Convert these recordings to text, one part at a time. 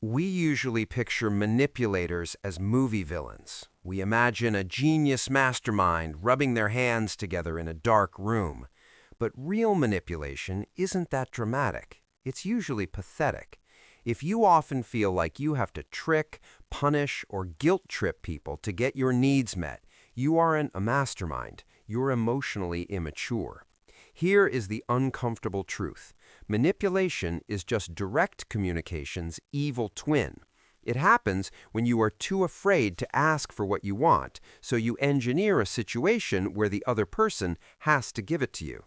We usually picture manipulators as movie villains. We imagine a genius mastermind rubbing their hands together in a dark room. But real manipulation isn't that dramatic. It's usually pathetic. If you often feel like you have to trick, punish, or guilt-trip people to get your needs met, you aren't a mastermind. You're emotionally immature. Here is the uncomfortable truth. Manipulation is just direct communication's evil twin. It happens when you are too afraid to ask for what you want, so you engineer a situation where the other person has to give it to you.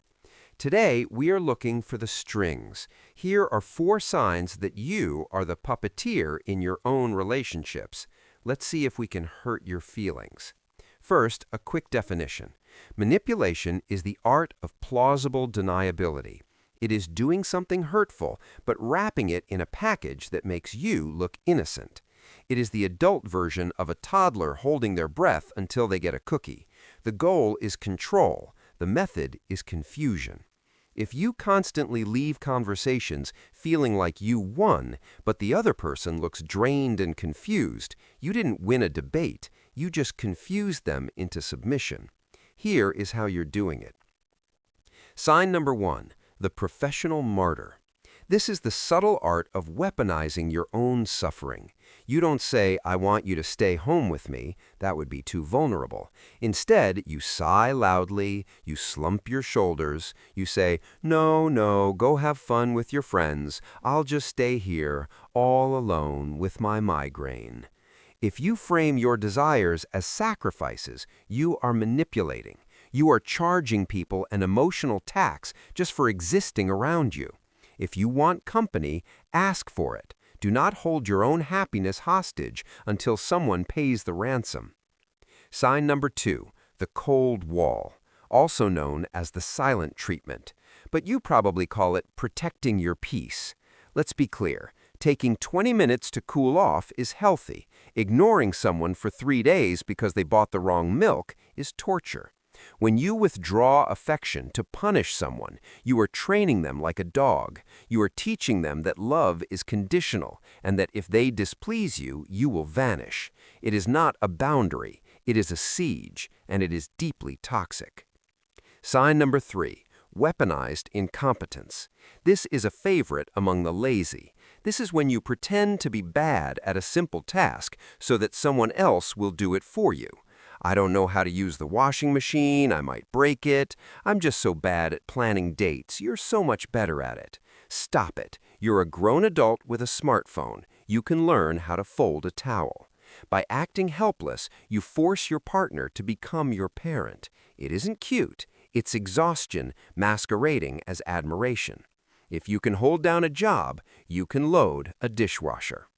Today, we are looking for the strings. Here are 4 signs that you are the puppeteer in your own relationships. Let's see if we can hurt your feelings. First, a quick definition. Manipulation is the art of plausible deniability. It is doing something hurtful, but wrapping it in a package that makes you look innocent. It is the adult version of a toddler holding their breath until they get a cookie. The goal is control. The method is confusion. If you constantly leave conversations feeling like you won, but the other person looks drained and confused, you didn't win a debate. You just confused them into submission. Here is how you're doing it. Sign number 1, the professional martyr. This is the subtle art of weaponizing your own suffering. You don't say, "I want you to stay home with me." That would be too vulnerable. Instead, you sigh loudly, you slump your shoulders, you say, "No, no, go have fun with your friends. I'll just stay here, all alone with my migraine." If you frame your desires as sacrifices, you are manipulating. You are charging people an emotional tax just for existing around you. If you want company, ask for it. Do not hold your own happiness hostage until someone pays the ransom. Sign number 2, the cold wall, also known as the silent treatment. But you probably call it protecting your peace. Let's be clear. Taking 20 minutes to cool off is healthy. Ignoring someone for 3 days because they bought the wrong milk is torture. When you withdraw affection to punish someone, you are training them like a dog. You are teaching them that love is conditional and that if they displease you, you will vanish. It is not a boundary. It is a siege, and it is deeply toxic. Sign number 3, weaponized incompetence. This is a favorite among the lazy. This is when you pretend to be bad at a simple task so that someone else will do it for you. "I don't know how to use the washing machine, I might break it. I'm just so bad at planning dates. You're so much better at it." Stop it. You're a grown adult with a smartphone. You can learn how to fold a towel. By acting helpless, you force your partner to become your parent. It isn't cute. It's exhaustion masquerading as admiration. If you can hold down a job, you can load a dishwasher.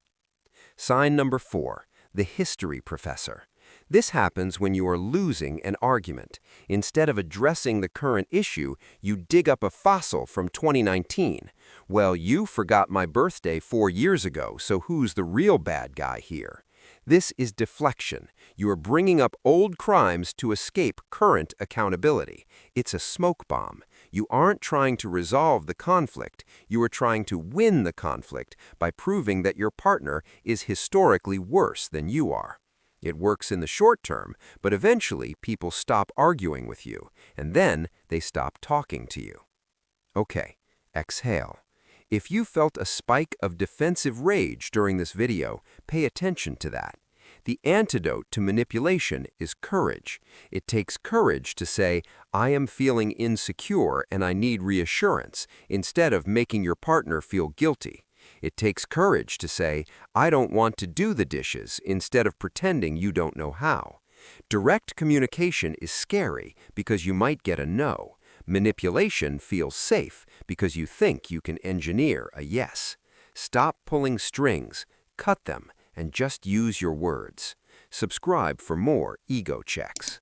Sign number 4, the history professor. This happens when you are losing an argument. Instead of addressing the current issue, you dig up a fossil from 2019. "Well, you forgot my birthday 4 years ago, so who's the real bad guy here?" This is deflection. You are bringing up old crimes to escape current accountability. It's a smoke bomb. You aren't trying to resolve the conflict. You are trying to win the conflict by proving that your partner is historically worse than you are. It works in the short term, but eventually people stop arguing with you, and then they stop talking to you. Okay, exhale. If you felt a spike of defensive rage during this video, pay attention to that. The antidote to manipulation is courage. It takes courage to say, "I am feeling insecure and I need reassurance," instead of making your partner feel guilty. It takes courage to say, "I don't want to do the dishes," instead of pretending you don't know how. Direct communication is scary because you might get a no. Manipulation feels safe because you think you can engineer a yes. Stop pulling strings, cut them, and just use your words. Subscribe for more ego checks.